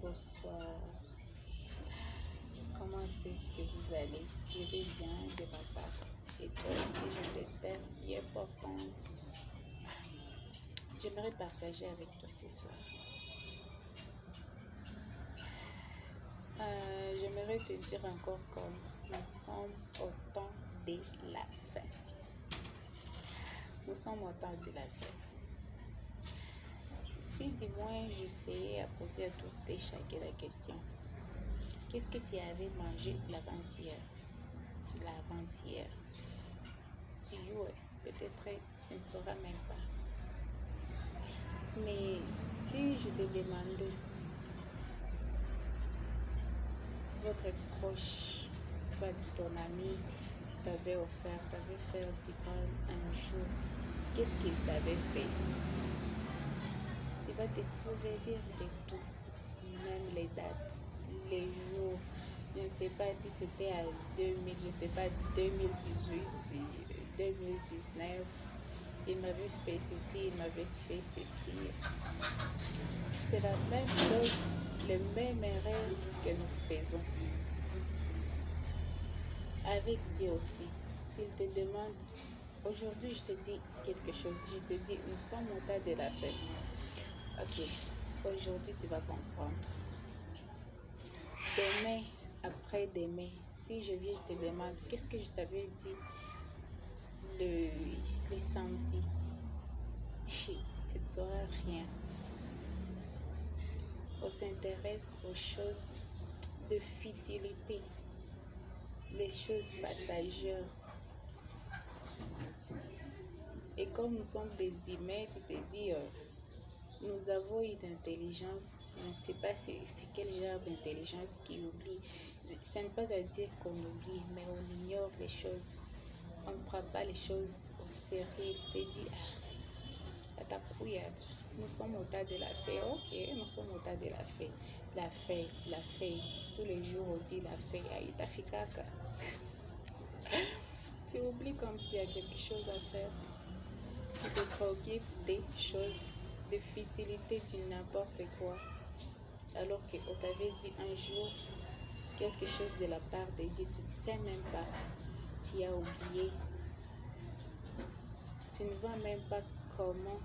Bonsoir. Comment est-ce que vous allez? Je vais bien de ma part. Et toi aussi, je t'espère bien portante. J'aimerais partager avec toi ce soir. J'aimerais te dire encore comme nous sommes au temps de la fin. Nous sommes au temps de la fin. Si dis-moi, j'essayais à poser à toutes et chacun la question. Qu'est-ce que tu avais mangé l'avant-hier? L'avant-hier. Si oui, peut-être tu ne sauras même pas. Mais si je te demandais, votre proche, soit ton ami, t'avait offert, t'avait fait 10 balles un jour, qu'est-ce qu'il t'avait fait? Tu vas te souvenir de tout, même les dates, les jours. Je ne sais pas si c'était à 2000, je ne sais pas, 2018, 2019. Il m'avait fait ceci, il m'avait fait ceci. C'est la même chose, les mêmes erreurs que nous faisons. Avec Dieu aussi, s'il te demande, aujourd'hui je te dis quelque chose, je te dis, nous sommes au temps de la fête. Ok, aujourd'hui tu vas comprendre. Demain, après-demain, si je viens, je te demande, qu'est-ce que je t'avais dit le samedi? Tu ne sauras rien. On s'intéresse aux choses de futilité, les choses passagères. Et comme nous sommes des humains, tu te dis, nous avons eu d'intelligence. Je ne sais pas c'est quel genre d'intelligence qui oublie. Ce n'est pas à dire qu'on oublie, mais on ignore les choses. On ne prend pas les choses au sérieux. Tu te dis, nous sommes au tas de la fête. Ok, nous sommes au tas de la fête. La fête, la fête. Tous les jours, on dit la fête. Aïtafikaka. Tu oublies comme s'il y a quelque chose à faire. Tu te préoccupes des choses, de futilité, du n'importe quoi. Alors qu'on t'avait dit un jour quelque chose de la part de Dieu, tu ne sais même pas. Tu as oublié. Tu ne vois même pas comment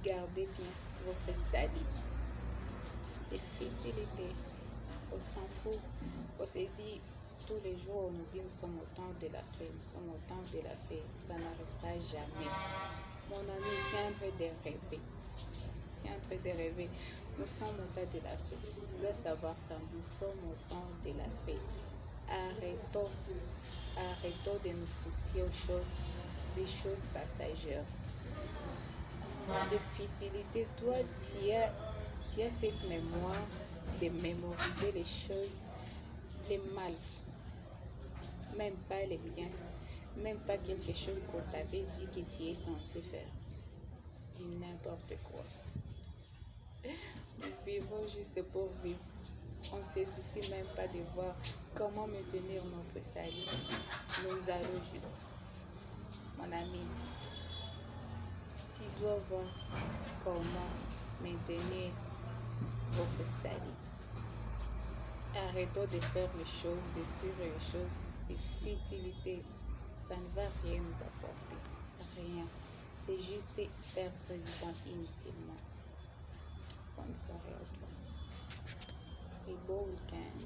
garder bien votre salut. Les futilités, on s'en fout. On se dit tous les jours, on nous dit nous sommes au temps de la fête, nous sommes au temps de la fête. Ça n'arrivera jamais. Mon ami, tu es en train de rêver. Tu es en train de rêver. Nous sommes au temps de la fête. Tu dois savoir ça. Nous sommes au temps de la fête. Arrêtons de nous soucier aux choses, des choses passagères. De futilité, toi, tu as cette mémoire de mémoriser les choses, les mal, même pas les biens, même pas quelque chose qu'on t'avait dit que tu es censé faire. Du n'importe quoi. Nous vivons juste pour vivre. On ne se soucie même pas de voir comment maintenir notre salut. Nous allons juste. Mon ami, tu dois voir comment maintenir votre salut. Arrêtons de faire les choses, de suivre les choses, de futilité. Ça ne va rien nous apporter. Rien. C'est juste perdre du temps inutilement. Bonne soirée à toi. Et bon week-end.